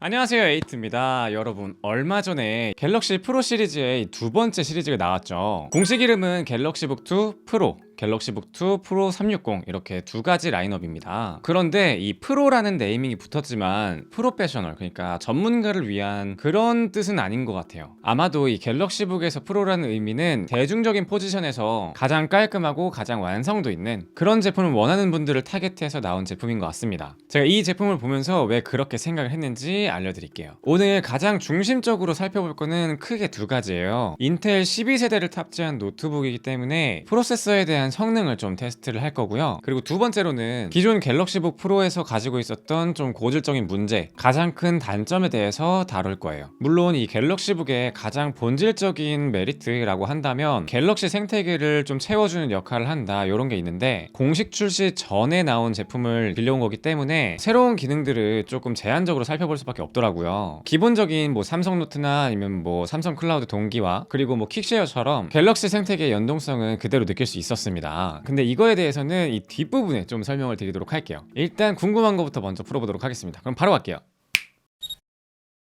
안녕하세요, 에이트입니다. 여러분, 얼마 전에 갤럭시 프로 시리즈의 두 번째 시리즈가 나왔죠. 공식 이름은 갤럭시북 2 프로, 갤럭시북 2 프로 360 이렇게 두 가지 라인업입니다. 그런데 이 프로라는 네이밍이 붙었지만 프로페셔널, 그러니까 전문가를 위한 그런 뜻은 아닌 것 같아요. 아마도 이 갤럭시북에서 프로라는 의미는 대중적인 포지션에서 가장 깔끔하고 가장 완성도 있는 그런 제품을 원하는 분들을 타겟해서 나온 제품인 것 같습니다. 제가 이 제품을 보면서 왜 그렇게 생각을 했는지 알려드릴게요. 오늘 가장 중심적으로 살펴볼 거는 크게 두 가지예요. 인텔 12세대를 탑재한 노트북이기 때문에 프로세서에 대한 성능을 좀 테스트를 할 거고요. 그리고 두 번째로는 기존 갤럭시북 프로에서 가지고 있었던 좀 고질적인 문제, 가장 큰 단점에 대해서 다룰 거예요. 물론 이 갤럭시북의 가장 본질적인 메리트라고 한다면 갤럭시 생태계를 좀 채워주는 역할을 한다, 이런 게 있는데 공식 출시 전에 나온 제품을 빌려온 거기 때문에 새로운 기능들을 조금 제한적으로 살펴볼 수밖에 없더라고요. 기본적인 뭐 삼성 노트나 아니면 뭐 삼성 클라우드 동기화, 그리고 뭐 퀵쉐어처럼 갤럭시 생태계의 연동성은 그대로 느낄 수 있었습니다. 근데 이거에 대해서는 이 뒷부분에 좀 설명을 드리도록 할게요. 일단 궁금한 것부터 먼저 풀어보도록 하겠습니다. 그럼 바로 갈게요.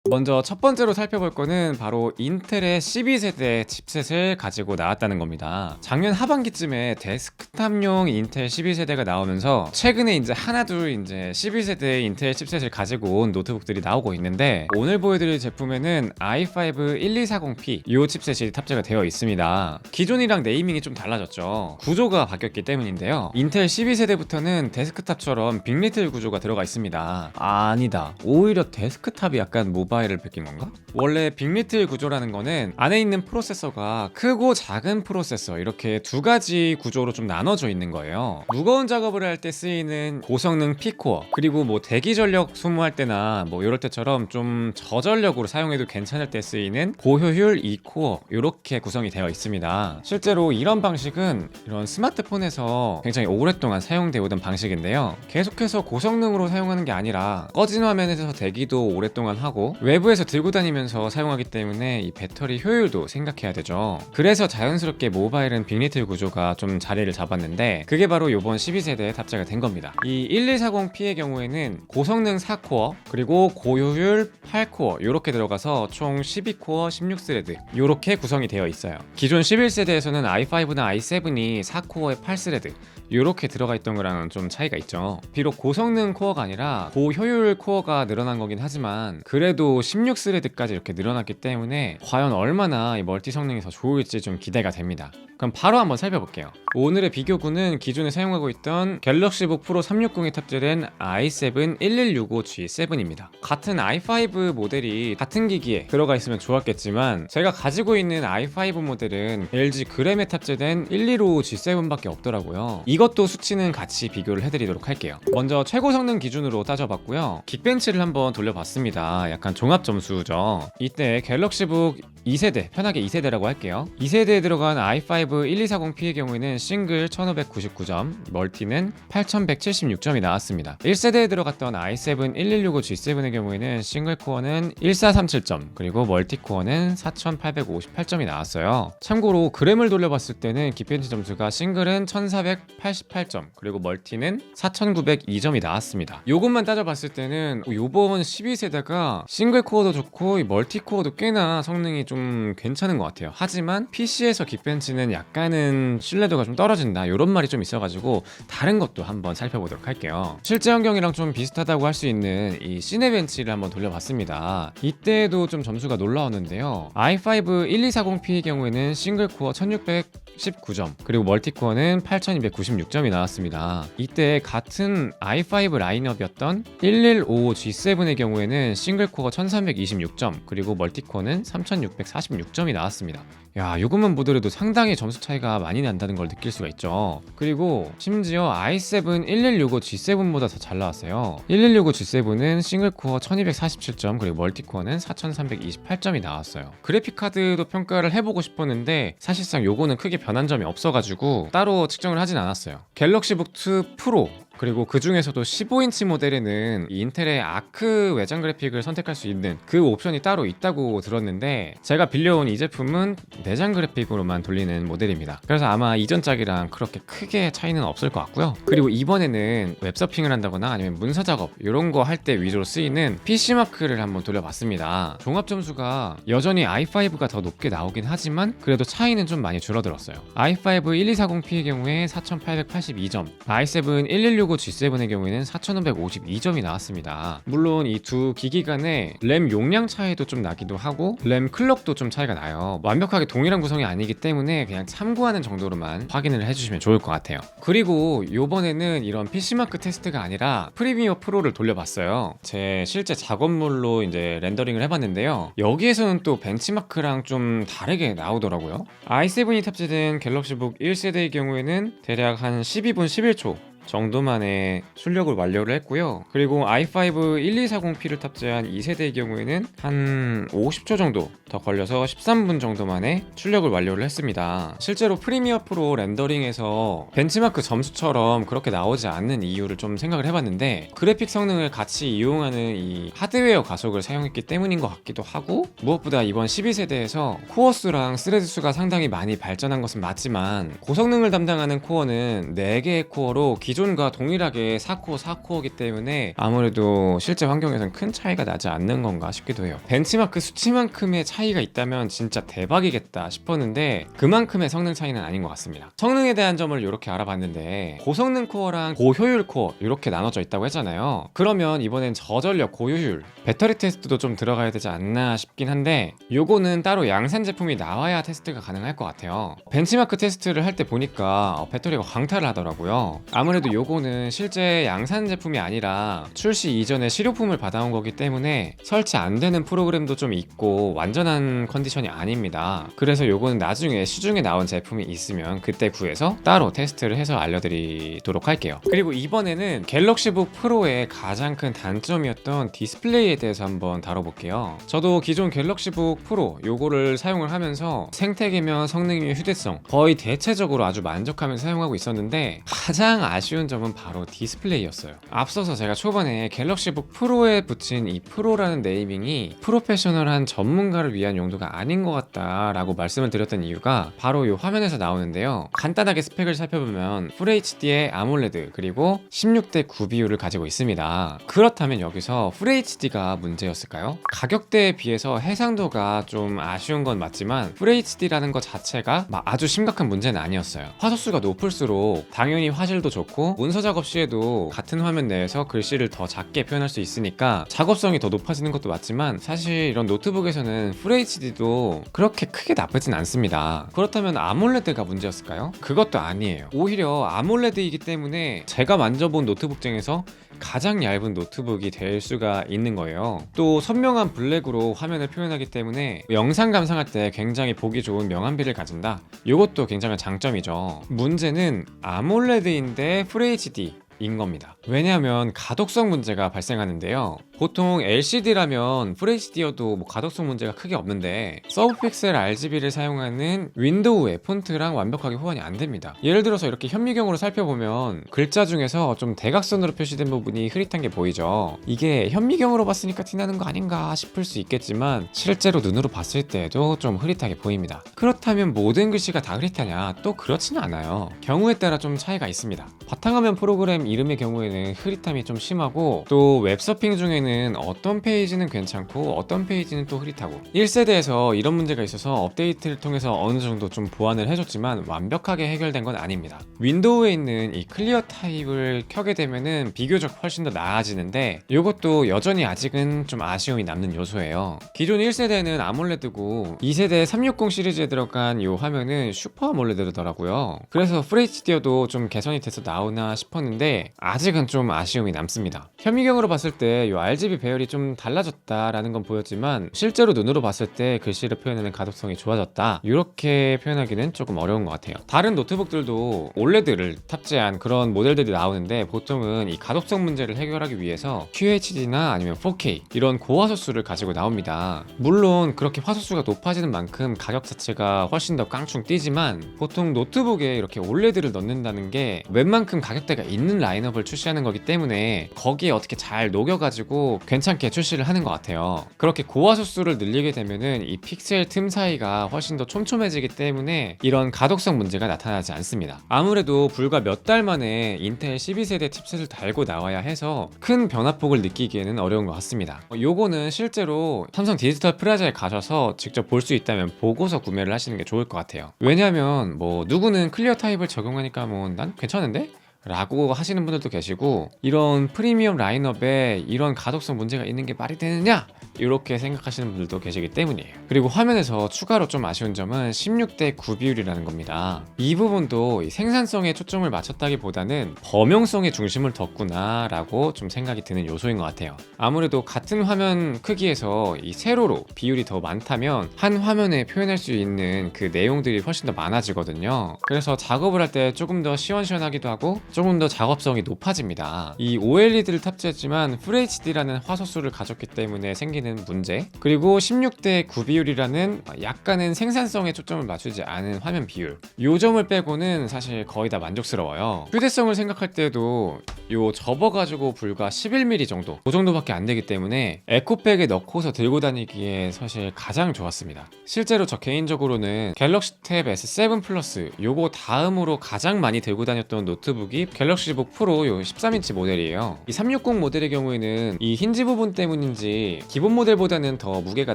먼저 첫 번째로 살펴볼 거는 바로 인텔의 12세대 칩셋을 가지고 나왔다는 겁니다. 작년 하반기쯤에 데스크탑용 인텔 12세대가 나오면서 최근에 이제 하나둘 이제 12세대 인텔 칩셋을 가지고 온 노트북들이 나오고 있는데, 오늘 보여드릴 제품에는 i5 1240p 이 칩셋이 탑재가 되어 있습니다. 기존이랑 네이밍이 좀 달라졌죠. 구조가 바뀌었기 때문인데요. 인텔 12세대부터는 데스크탑처럼 빅리틀 구조가 들어가 있습니다. 아니다, 오히려 데스크탑이 약간 모바일을 뺏긴 건가? 원래 빅리틀 구조라는 거는 안에 있는 프로세서가 크고 작은 프로세서, 이렇게 두 가지 구조로 좀 나눠져 있는 거예요. 무거운 작업을 할 때 쓰이는 고성능 P코어, 그리고 뭐 대기 전력 소모할 때나 뭐 이럴 때처럼 좀 저전력으로 사용해도 괜찮을 때 쓰이는 고효율 E코어, 이렇게 구성이 되어 있습니다. 실제로 이런 방식은 이런 스마트폰에서 굉장히 오랫동안 사용되어 오던 방식인데요. 계속해서 고성능으로 사용하는 게 아니라 꺼진 화면에서 대기도 오랫동안 하고 외부에서 들고 다니면서 사용하기 때문에 이 배터리 효율도 생각해야 되죠. 그래서 자연스럽게 모바일은 빅리틀 구조가 좀 자리를 잡았는데, 그게 바로 이번 12세대에 탑재가 된 겁니다. 이 1240P의 경우에는 고성능 4코어 그리고 고효율 8코어 이렇게 들어가서 총 12코어 16스레드 이렇게 구성이 되어 있어요. 기존 11세대에서는 i5나 i7이 4코어에 8스레드 이렇게 들어가 있던 거랑은 좀 차이가 있죠. 비록 고성능 코어가 아니라 고효율 코어가 늘어난 거긴 하지만 그래도 16스레드까지 이렇게 늘어났기 때문에 과연 얼마나 이 멀티 성능이 더 좋을지 좀 기대가 됩니다. 그럼 바로 한번 살펴볼게요. 오늘의 비교군은 기존에 사용하고 있던 갤럭시북 프로 360에 탑재된 i7 1165G7입니다. 같은 i5 모델이 같은 기기에 들어가 있으면 좋았겠지만 제가 가지고 있는 i5 모델은 LG 그램에 탑재된 115G7밖에 없더라고요. 이것도 수치는 같이 비교를 해드리도록 할게요. 먼저 최고 성능 기준으로 따져봤고요. 긱벤치를 한번 돌려봤습니다. 약간 종합 점수죠. 이때 갤럭시북 2세대, 편하게 2세대라고 할게요. 2세대에 들어간 i5 1240P의 경우에는 싱글 1599점, 멀티는 8176점이 나왔습니다. 1세대에 들어갔던 i7 1165G7의 경우에는 싱글 코어는 1437점, 그리고 멀티 코어는 4858점이 나왔어요. 참고로 그램을 돌려봤을 때는 긱벤치 점수가 싱글은 1488점, 그리고 멀티는 4902점이 나왔습니다. 요것만 따져봤을 때는 요번 12세대가 싱글 코어도 좋고 멀티 코어도 꽤나 성능이 좀 괜찮은 것 같아요. 하지만 PC에서 긱벤치는 약간은 신뢰도가 좀 떨어진다, 이런 말이 좀 있어가지고 다른 것도 한번 살펴보도록 할게요. 실제 환경이랑 좀 비슷하다고 할 수 있는 이 시네벤치를 한번 돌려봤습니다. 이때도 좀 점수가 놀라웠는데요. i5 1240P의 경우에는 싱글 코어 1619점, 그리고 멀티 코어는 8296점이 나왔습니다. 이때 같은 i5 라인업이었던 1155G7의 경우에는 싱글 코어 1326점, 그리고 멀티 코어는 3646점이 나왔습니다. 야, 요것만 보더라도 상당히 점수 차이가 많이 난다는 걸 느낄 수가 있죠. 그리고 심지어 i7 1165G7보다 더 잘 나왔어요. 1165G7은 싱글코어 1247점, 그리고 멀티코어는 4328점이 나왔어요. 그래픽카드도 평가를 해보고 싶었는데 사실상 요거는 크게 변한 점이 없어가지고 따로 측정을 하진 않았어요. 갤럭시북 2 프로 그리고 그 중에서도 15인치 모델에는 이 인텔의 아크 외장 그래픽을 선택할 수 있는 그 옵션이 따로 있다고 들었는데, 제가 빌려온 이 제품은 내장 그래픽으로만 돌리는 모델입니다. 그래서 아마 이전작이랑 그렇게 크게 차이는 없을 것 같고요. 그리고 이번에는 웹서핑을 한다거나 아니면 문서 작업 이런 거 할 때 위주로 쓰이는 PC마크를 한번 돌려봤습니다. 종합 점수가 여전히 i5가 더 높게 나오긴 하지만 그래도 차이는 좀 많이 줄어들었어요. i5 1240p의 경우에 4882점, i7 1165G7의 경우에는 4552점이 나왔습니다. 물론 이 두 기기 간의 램 용량 차이도 좀 나기도 하고 램 클럭도 좀 차이가 나요. 완벽하게 동일한 구성이 아니기 때문에 그냥 참고하는 정도로만 확인을 해주시면 좋을 것 같아요. 그리고 요번에는 이런 PC마크 테스트가 아니라 프리미어 프로를 돌려봤어요. 제 실제 작업물로 이제 렌더링을 해봤는데요. 여기에서는 또 벤치마크랑 좀 다르게 나오더라고요. i7이 탑재된 갤럭시북 1세대의 경우에는 대략 한 12분 11초 정도만에 출력을 완료를 했고요. 그리고 i5 1240p를 탑재한 2세대의 경우에는 한 50초 정도 더 걸려서 13분 정도 만에 출력을 완료를 했습니다. 실제로 프리미어 프로 렌더링에서 벤치마크 점수처럼 그렇게 나오지 않는 이유를 좀 생각을 해봤는데, 그래픽 성능을 같이 이용하는 이 하드웨어 가속을 사용했기 때문인 것 같기도 하고, 무엇보다 이번 12세대에서 코어 수랑 스레드 수가 상당히 많이 발전한 것은 맞지만 고성능을 담당하는 코어는 4개의 코어로 기존과 동일하게 4코어 4코어이기 때문에 아무래도 실제 환경에선 큰 차이가 나지 않는 건가 싶기도 해요. 벤치마크 수치만큼의 차이가 있다면 진짜 대박이겠다 싶었는데 그만큼의 성능 차이는 아닌 것 같습니다. 성능에 대한 점을 이렇게 알아봤는데, 고성능 코어랑 고효율 코어 이렇게 나눠져 있다고 했잖아요. 그러면 이번엔 저전력 고효율 배터리 테스트도 좀 들어가야 되지 않나 싶긴 한데, 요거는 따로 양산 제품이 나와야 테스트가 가능할 것 같아요. 벤치마크 테스트를 할 때 보니까 배터리가 광탈을 하더라고요. 아무래도 요거는 실제 양산 제품이 아니라 출시 이전에 실효품을 받아온 거기 때문에 설치 안 되는 프로그램도 좀 있고 완전한 컨디션이 아닙니다. 그래서 요거는 나중에 시중에 나온 제품이 있으면 그때 구해서 따로 테스트를 해서 알려드리도록 할게요. 그리고 이번에는 갤럭시북 프로의 가장 큰 단점이었던 디스플레이에 대해서 한번 다뤄볼게요. 저도 기존 갤럭시북 프로 요거를 사용을 하면서 생태계면 성능이면 휴대성 거의 대체적으로 아주 만족하면서 사용하고 있었는데, 가장 아쉬운 점은 바로 디스플레이였어요. 앞서서 제가 초반에 갤럭시북 프로에 붙인 이 프로라는 네이밍이 프로페셔널한 전문가를 위한 용도가 아닌 것 같다라고 말씀을 드렸던 이유가 바로 이 화면에서 나오는데요. 간단하게 스펙을 살펴보면 FHD의 아몰레드 그리고 16대 9 비율을 가지고 있습니다. 그렇다면 여기서 FHD가 문제였을까요? 가격대에 비해서 해상도가 좀 아쉬운 건 맞지만 FHD라는 것 자체가 아주 심각한 문제는 아니었어요. 화소수가 높을수록 당연히 화질도 좋고 문서 작업 시에도 같은 화면 내에서 글씨를 더 작게 표현할 수 있으니까 작업성이 더 높아지는 것도 맞지만, 사실 이런 노트북에서는 FHD도 그렇게 크게 나쁘진 않습니다. 그렇다면 아몰레드가 문제였을까요? 그것도 아니에요. 오히려 아몰레드이기 때문에 제가 만져본 노트북 중에서 가장 얇은 노트북이 될 수가 있는 거예요. 또 선명한 블랙으로 화면을 표현하기 때문에 영상 감상할 때 굉장히 보기 좋은 명암비를 가진다. 이것도 굉장한 장점이죠. 문제는 아몰레드인데 FHD 인 겁니다. 왜냐하면 가독성 문제가 발생하는데요. 보통 LCD라면 FHD여도 가독성 문제가 크게 없는데 서브픽셀 RGB를 사용하는 윈도우의 폰트랑 완벽하게 호환이 안 됩니다. 예를 들어서 이렇게 현미경으로 살펴보면 글자 중에서 좀 대각선으로 표시된 부분이 흐릿한 게 보이죠. 이게 현미경으로 봤으니까 티나는 거 아닌가 싶을 수 있겠지만 실제로 눈으로 봤을 때도 좀 흐릿하게 보입니다. 그렇다면 모든 글씨가 다 흐릿하냐? 또 그렇지는 않아요. 경우에 따라 좀 차이가 있습니다. 바탕화면 프로그램 이름의 경우에는 흐릿함이 좀 심하고, 또 웹서핑 중에는 어떤 페이지는 괜찮고 어떤 페이지는 또 흐릿하고, 1세대에서 이런 문제가 있어서 업데이트를 통해서 어느 정도 좀 보완을 해줬지만 완벽하게 해결된 건 아닙니다. 윈도우에 있는 이 클리어 타입을 켜게 되면은 비교적 훨씬 더 나아지는데, 이것도 여전히 아직은 좀 아쉬움이 남는 요소예요. 기존 1세대는 아몰레드고 2세대 360 시리즈에 들어간 이 화면은 슈퍼 아몰레드더라고요. 그래서 FHD여도 좀 개선이 돼서 나오나 싶었는데 아직은 좀 아쉬움이 남습니다. 현미경으로 봤을 때 이 RGB 배열이 좀 달라졌다라는 건 보였지만 실제로 눈으로 봤을 때 글씨를 표현하는 가독성이 좋아졌다, 이렇게 표현하기는 조금 어려운 것 같아요. 다른 노트북들도 OLED를 탑재한 그런 모델들이 나오는데 보통은 이 가독성 문제를 해결하기 위해서 QHD나 아니면 4K 이런 고화소수를 가지고 나옵니다. 물론 그렇게 화소수가 높아지는 만큼 가격 자체가 훨씬 더 깡충 뛰지만, 보통 노트북에 이렇게 OLED를 넣는다는 게 웬만큼 그만큼 가격대가 있는 라인업을 출시하는 거기 때문에 거기에 어떻게 잘 녹여가지고 괜찮게 출시를 하는 것 같아요. 그렇게 고화소수를 늘리게 되면은 이 픽셀 틈 사이가 훨씬 더 촘촘해지기 때문에 이런 가독성 문제가 나타나지 않습니다. 아무래도 불과 몇 달 만에 인텔 12세대 칩셋을 달고 나와야 해서 큰 변화폭을 느끼기에는 어려운 것 같습니다. 요거는 실제로 삼성 디지털 프라자에 가셔서 직접 볼 수 있다면 보고서 구매를 하시는 게 좋을 것 같아요. 왜냐하면 뭐 누구는 클리어 타입을 적용하니까 뭐 난 괜찮은데? 라고 하시는 분들도 계시고, 이런 프리미엄 라인업에 이런 가독성 문제가 있는 게 말이 되느냐? 이렇게 생각하시는 분들도 계시기 때문이에요. 그리고 화면에서 추가로 좀 아쉬운 점은 16대 9 비율이라는 겁니다. 이 부분도 이 생산성에 초점을 맞췄다기보다는 범용성에 중심을 뒀구나 라고 좀 생각이 드는 요소인 것 같아요. 아무래도 같은 화면 크기에서 이 세로로 비율이 더 많다면 한 화면에 표현할 수 있는 그 내용들이 훨씬 더 많아지거든요. 그래서 작업을 할 때 조금 더 시원시원하기도 하고 조금 더 작업성이 높아집니다. 이 OLED를 탑재했지만 FHD라는 화소수를 가졌기 때문에 생기는 문제, 그리고 16대 9 비율이라는 약간은 생산성에 초점을 맞추지 않은 화면 비율, 요 점을 빼고는 사실 거의 다 만족스러워요. 휴대성을 생각할 때도 요 접어가지고 불과 11mm 정도, 그 정도밖에 안 되기 때문에 에코백에 넣고서 들고 다니기에 사실 가장 좋았습니다. 실제로 저 개인적으로는 갤럭시 탭 S7 플러스 요거 다음으로 가장 많이 들고 다녔던 노트북이 갤럭시북 프로 요 13인치 모델이에요. 이 360 모델의 경우에는 이 힌지 부분 때문인지 기본 모델보다는 더 무게가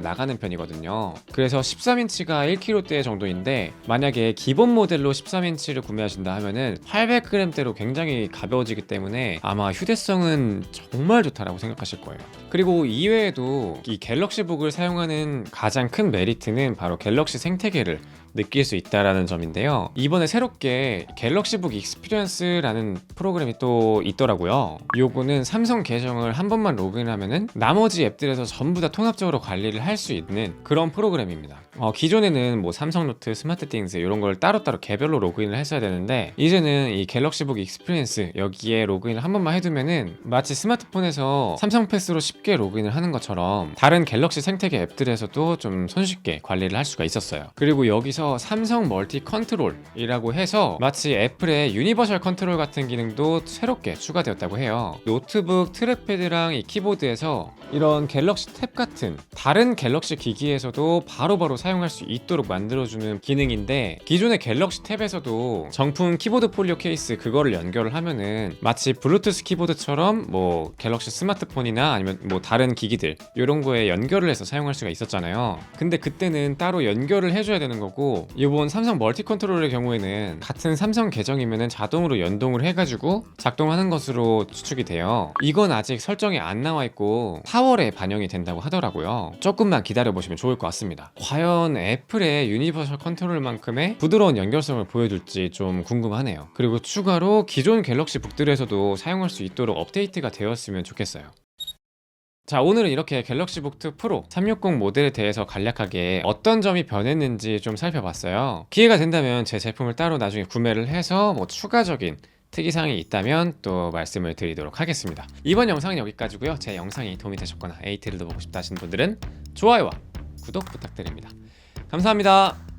나가는 편이거든요. 그래서 13인치가 1kg대 정도인데 만약에 기본 모델로 13인치를 구매하신다 하면은 800g대로 굉장히 가벼워지기 때문에 아마 휴대성은 정말 좋다라고 생각하실 거예요. 그리고 이외에도 이 갤럭시북을 사용하는 가장 큰 메리트는 바로 갤럭시 생태계를 느낄 수 있다라는 점인데요. 이번에 새롭게 갤럭시북 익스피리언스라는 프로그램이 또 있더라고요. 요거는 삼성 계정을 한 번만 로그인하면은 나머지 앱들에서 전부 다 통합적으로 관리를 할 수 있는 그런 프로그램입니다. 기존에는 뭐 삼성노트, 스마트띵스 이런 걸 따로따로 개별로 로그인을 했어야 되는데, 이제는 이 갤럭시북 익스피리언스 여기에 로그인을 한 번만 해두면은 마치 스마트폰에서 삼성 패스로 쉽게 로그인을 하는 것처럼 다른 갤럭시 생태계 앱들에서도 좀 손쉽게 관리를 할 수가 있었어요. 그리고 여기서 삼성 멀티 컨트롤이라고 해서 마치 애플의 유니버셜 컨트롤 같은 기능도 새롭게 추가되었다고 해요. 노트북 트랙패드랑 이 키보드에서 이런 갤럭시 탭 같은 다른 갤럭시 기기에서도 바로바로 사용할 수 있도록 만들어주는 기능인데, 기존의 갤럭시 탭에서도 정품 키보드 폴리오 케이스 그거를 연결을 하면은 마치 블루투스 키보드처럼 뭐 갤럭시 스마트폰이나 아니면 뭐 다른 기기들 이런 거에 연결을 해서 사용할 수가 있었잖아요. 근데 그때는 따로 연결을 해줘야 되는 거고, 이번 삼성 멀티 컨트롤의 경우에는 같은 삼성 계정이면은 자동으로 연동을 해가지고 작동하는 것으로 추측이 돼요. 이건 아직 설정이 안 나와 있고 4월에 반영이 된다고 하더라고요. 조금만 기다려보시면 좋을 것 같습니다. 과연 애플의 유니버설 컨트롤만큼의 부드러운 연결성을 보여줄지 좀 궁금하네요. 그리고 추가로 기존 갤럭시 북들에서도 사용할 수 있도록 업데이트가 되었으면 좋겠어요. 자, 오늘은 이렇게 갤럭시북 2 프로 360 모델에 대해서 간략하게 어떤 점이 변했는지 좀 살펴봤어요. 기회가 된다면 제 제품을 따로 나중에 구매를 해서 뭐 추가적인 특이사항이 있다면 또 말씀을 드리도록 하겠습니다. 이번 영상은 여기까지고요. 제 영상이 도움이 되셨거나 에이트를 더 보고 싶다 하시는 분들은 좋아요와 구독 부탁드립니다. 감사합니다.